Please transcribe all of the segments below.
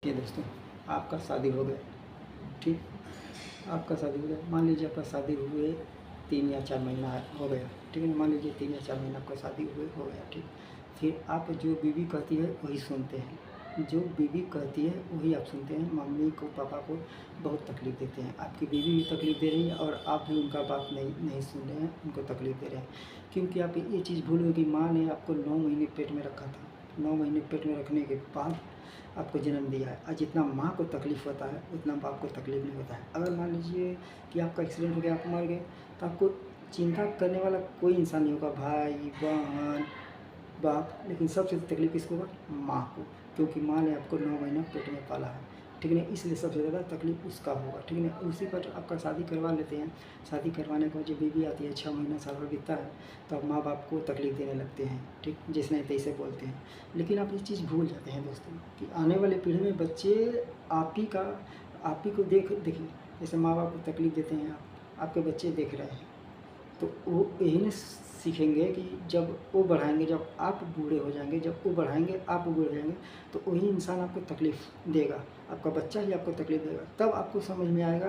ये दोस्तों, आपका शादी हो गया। ठीक, आपका शादी हो गया। मान लीजिए आपका शादी हुए 3 या 4 महीना हो गया। ठीक है, मान लीजिए 3 या 4 महीना आपका शादी हुए हो गया। ठीक, फिर आप जो बीवी कहती है वही सुनते हैं। जो बीवी कहती है वही आप सुनते हैं। मम्मी को पापा को बहुत तकलीफ़ देते हैं। आपकी बीवी भी तकलीफ़ दे रही है और आप भी उनका बात नहीं सुन रहे हैं, उनको तकलीफ़ दे रहे हैं। क्योंकि आप ये चीज़ भूल गए कि माँ ने आपको 9 महीने पेट में रखा था। 9 महीने पेट में रखने के बाद आपको जन्म दिया है और जितना माँ को तकलीफ़ होता है उतना बाप को तकलीफ़ नहीं होता है। अगर मान लीजिए कि आपका एक्सीडेंट हो गया, आप मर गए, तो आपको चिंता करने वाला कोई इंसान नहीं होगा, भाई बहन बाप, लेकिन सबसे तकलीफ़ किसको होगा? माँ को, क्योंकि माँ ने आपको 9 महीना पेट में पाला है। ठीक है, इसलिए सबसे ज़्यादा तकलीफ़ उसका होगा। ठीक है, उसी पर आपका शादी करवा लेते हैं। शादी करवाने के बाद जब बीवी आती है, 6 महीना साल भर बीतता है, तो आप माँ बाप को तकलीफ़ देने लगते हैं। ठीक, जिस नहीं तैसे बोलते हैं। लेकिन आप ये चीज़ भूल जाते हैं दोस्तों कि आने वाले पीढ़ी में बच्चे आप ही को देखिए, जैसे माँ बाप को तकलीफ़ देते हैं आपके बच्चे देख रहे हैं, तो वो यही ना सीखेंगे कि जब वो बढ़ाएँगे, जब आप बूढ़े हो जाएँगे, जब वो बढ़ाएँगे, आप बूढ़े हो जाएँगे, तो वही इंसान आपको तकलीफ़ देगा। आपका बच्चा ही आपको तकलीफ़ देगा। तब आपको समझ में आएगा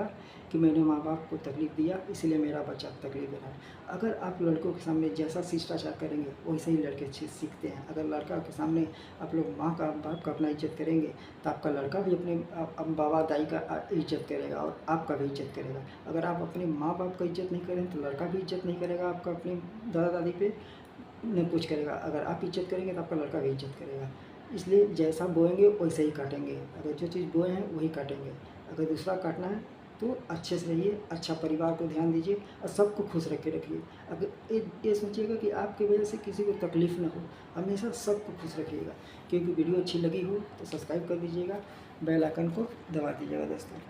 कि मैंने माँ-बाप को तकलीफ़ दिया, इसलिए मेरा बच्चा तकलीफ़ दे रहा है। अगर आप लड़कों के सामने जैसा शिष्टाचार करेंगे, वैसे ही लड़के सीखते हैं। अगर लड़का के सामने आप लोग माँ का, बाप का अपना इज़्ज़त करेंगे, तो आपका लड़का भी अपने बाबा दाई का इज़्ज़त करेगा और आपका भी इज़्ज़त करेगा। अगर आप अपने माँ बाप का इज़्ज़त नहीं करें तो लड़का भी इज़्ज़त नहीं करेगा आपका, अपने दादा दादी पे न कुछ करेगा। अगर आप इज़्ज़त करेंगे तो आपका लड़का भी इज़्ज़त करेगा। इसलिए जैसा बोएंगे वैसे ही काटेंगे। अगर जो चीज़ बोए हैं वही काटेंगे। अगर दूसरा काटना है तो अच्छे से रहिए, अच्छा परिवार को ध्यान दीजिए और सबको खुश रख के रखिए। अगर ये सोचिएगा कि आपकी वजह से किसी को तकलीफ़ ना हो, हमेशा सबको खुश रखिएगा। क्योंकि वीडियो अच्छी लगी हो तो सब्सक्राइब कर दीजिएगा, बेल आइकन को दबा दीजिएगा दोस्तों।